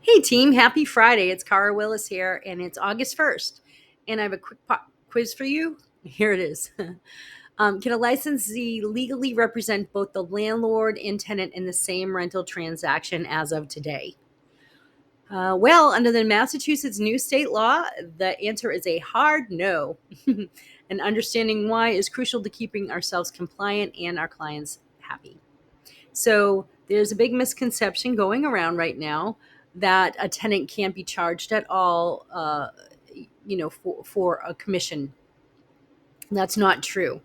Hey team, happy Friday. It's Cara Willis here, and it's August 1st. And I have a quick quiz for you. Here it is. Can a licensee legally represent both the landlord and tenant in the same rental transaction as of today? Well, under the Massachusetts new state law, the answer is a hard no. And understanding why is crucial to keeping ourselves compliant and our clients happy. So there's a big misconception going around right now that a tenant can't be charged at all, for a commission. That's not true.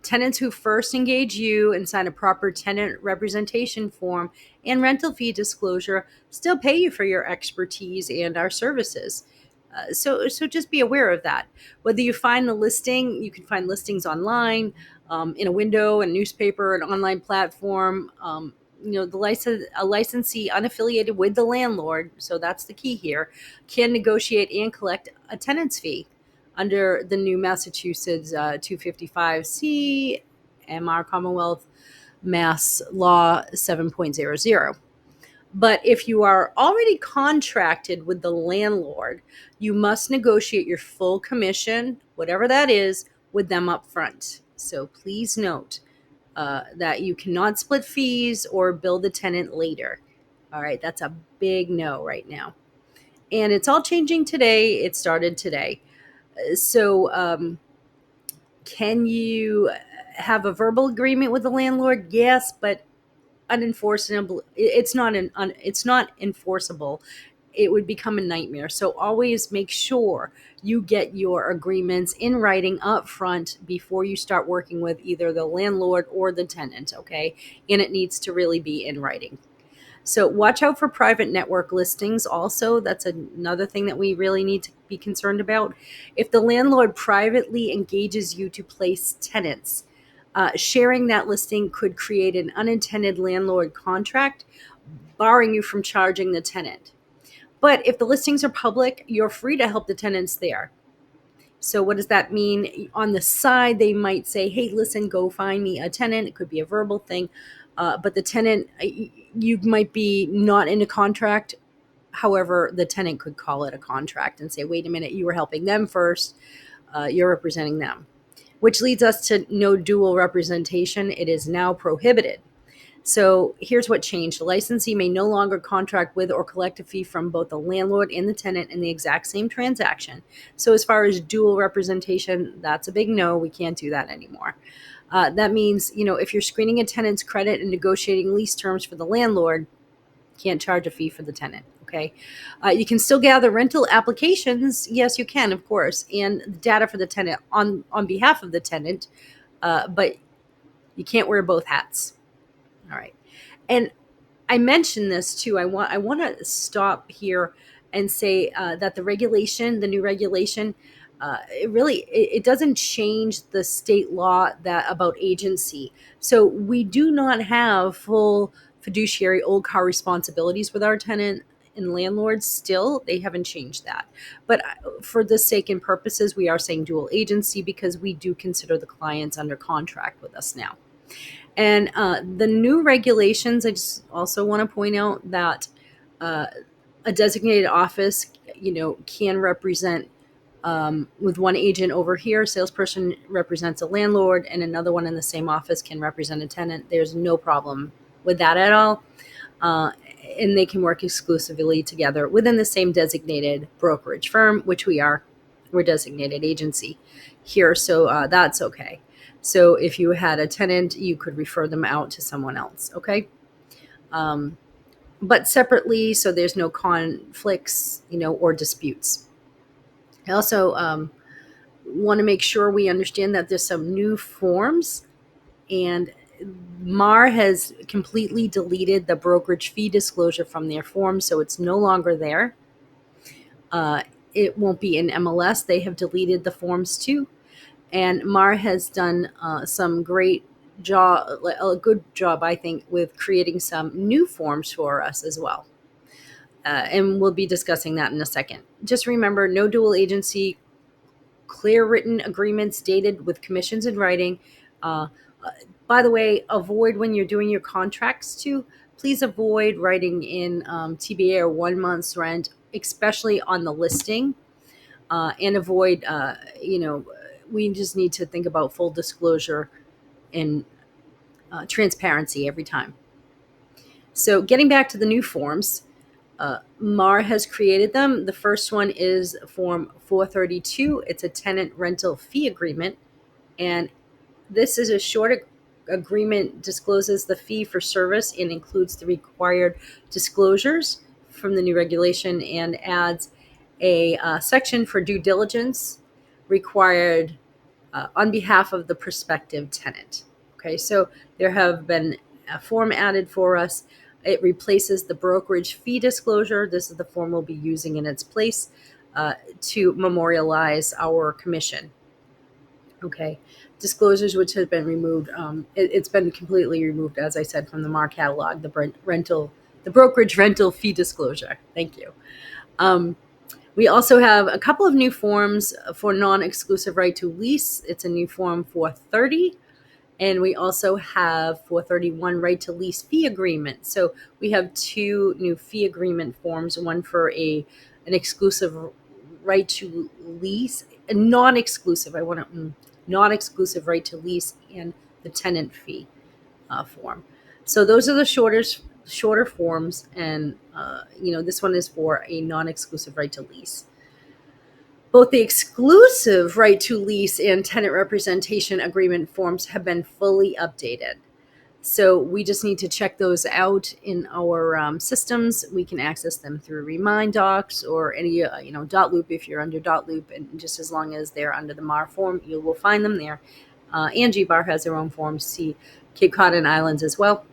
Tenants who first engage you and sign a proper tenant representation form and rental fee disclosure still pay you for your expertise and our services. So just be aware of that. Whether you find the listing, you can find listings online, in a window, a newspaper, an online platform. A licensee unaffiliated with the landlord, so that's the key here, can negotiate and collect a tenant's fee under the new Massachusetts 255C MR Commonwealth Mass Law 7.00. But if you are already contracted with the landlord, you must negotiate your full commission, whatever that is, with them up front. So please note that you cannot split fees or bill the tenant later. All right, that's a big no right now. And it's all changing today. It started today. So, can you have a verbal agreement with the landlord? Yes, but unenforceable. It's not enforceable. It would become a nightmare. So always make sure you get your agreements in writing up front before you start working with either the landlord or the tenant. Okay, and it needs to really be in writing. So watch out for private network listings also. That's another thing that we really need to be concerned about. If the landlord privately engages you to place tenants, sharing that listing could create an unintended landlord contract, barring you from charging the tenant. But if the listings are public, you're free to help the tenants there. So what does that mean? On the side, they might say, hey, listen, go find me a tenant. It could be a verbal thing. But the tenant, you might be not in a contract. However, the tenant could call it a contract and say, wait a minute, you were helping them first. You're representing them, which leads us to no dual representation. It is now prohibited. So here's what changed. The licensee may no longer contract with or collect a fee from both the landlord and the tenant in the exact same transaction. So as far as dual representation, that's a big no. We can't do that anymore. That means, if you're screening a tenant's credit and negotiating lease terms for the landlord, can't charge a fee for the tenant. Okay. You can still gather rental applications. Yes, you can, of course, and data for the tenant on behalf of the tenant, but you can't wear both hats. All right. And I mentioned this too. I want to stop here and say that the new regulation, it doesn't change the state law that about agency. So we do not have full fiduciary old car responsibilities with our tenant and landlords. Still, they haven't changed that. But for the sake and purposes, we are saying dual agency because we do consider the clients under contract with us now. And the new regulations, I just also want to point out that uh, a designated office, can represent, with one agent over here, a salesperson represents a landlord, and another one in the same office can represent a tenant. There's no problem with that at all. Uh, and they can work exclusively together within the same designated brokerage firm, which we are. We're designated agency here, so that's okay. So if you had a tenant, you could refer them out to someone else, okay? Um, but separately, so there's no conflicts, or disputes. I also want to make sure we understand that there's some new forms, and MAR has completely deleted the brokerage fee disclosure from their form, so it's no longer there. It won't be in MLS. They have deleted the forms too. And MAR has done some great job, a good job, I think, with creating some new forms for us as well. And we'll be discussing that in a second. Just remember, no dual agency, clear written agreements dated with commissions in writing. Uh, by the way, avoid when you're doing your contracts too, Please avoid writing in TBA or 1 month's rent, especially on the listing, and avoid, we just need to think about full disclosure and transparency every time. So, getting back to the new forms, MAR has created them. The first one is Form 432. It's a tenant rental fee agreement. And this is a short agreement, discloses the fee for service and includes the required disclosures from the new regulation, and adds a section for due diligence required on behalf of the prospective tenant. Okay, so there have been a form added for us. It replaces the brokerage fee disclosure. This is the form we'll be using in its place to memorialize our commission. Okay, disclosures which have been removed. It's been completely removed, as I said, from the MAR catalog. The brokerage rental fee disclosure. Thank you. We also have a couple of new forms for non-exclusive right to lease. It's a new form 430. And we also have 431 right to lease fee agreement. So we have two new fee agreement forms, one for an exclusive right to lease, a non-exclusive, non-exclusive right to lease, and the tenant fee form. So those are the shorter forms, and this one is for a non-exclusive right to lease. Both the exclusive right to lease and tenant representation agreement forms have been fully updated. So we just need to check those out in our systems. We can access them through Remind Docs or any, Dotloop if you're under Dotloop, and just as long as they're under the MAR form, you will find them there. Angie Bar has their own forms. See Cape Cod and Islands as well.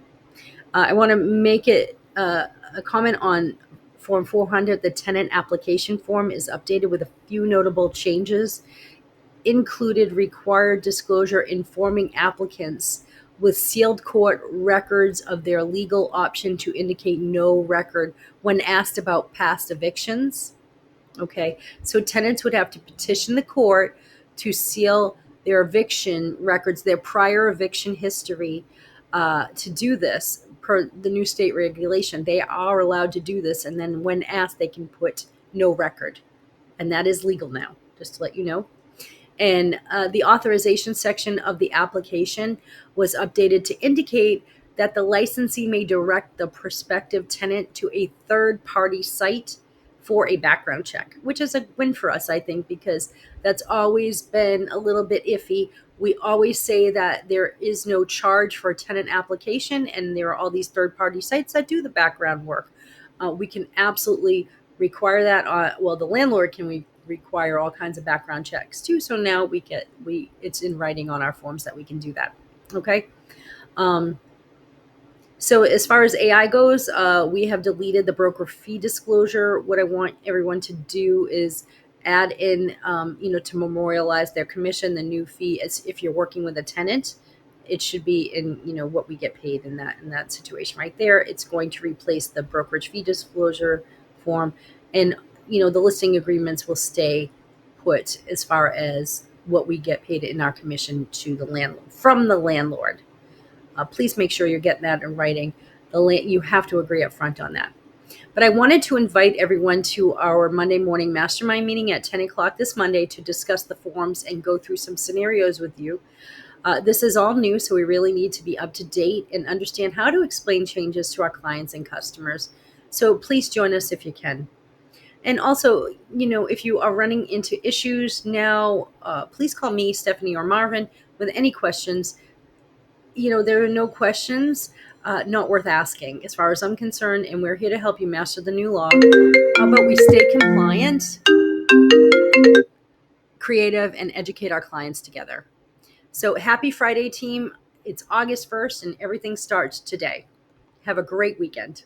I want to make it a comment on Form 400. The tenant application form is updated with a few notable changes. Included required disclosure informing applicants with sealed court records of their legal option to indicate no record when asked about past evictions. Okay, so tenants would have to petition the court to seal their eviction records, their prior eviction history. To do this, per the new state regulation, they are allowed to do this, and then when asked, they can put no record, and that is legal now, just to let you know. And the authorization section of the application was updated to indicate that the licensee may direct the prospective tenant to a third-party site for a background check, which is a win for us, I think, because that's always been a little bit iffy. We always say that there is no charge for a tenant application, and there are all these third-party sites that do the background work. We can absolutely require that. The landlord can require all kinds of background checks too. So now it's in writing on our forms that we can do that. Okay. So as far as AI goes, we have deleted the broker fee disclosure. What I want everyone to do is add in, to memorialize their commission, the new fee. As if you're working with a tenant, it should be in, what we get paid in that situation right there. It's going to replace the brokerage fee disclosure form, and the listing agreements will stay put as far as what we get paid in our commission to the landlord from the landlord. Please make sure you're getting that in writing. You have to agree up front on that. But I wanted to invite everyone to our Monday morning mastermind meeting at 10 o'clock this Monday to discuss the forms and go through some scenarios with you. This is all new, so we really need to be up to date and understand how to explain changes to our clients and customers. So please join us if you can. And also, if you are running into issues now, please call me, Stephanie, or Marvin with any questions. There are no questions not worth asking as far as I'm concerned, and we're here to help you master the new law. How about we stay compliant, creative, and educate our clients together? So happy Friday, team. It's August 1st, and everything starts today. Have a great weekend.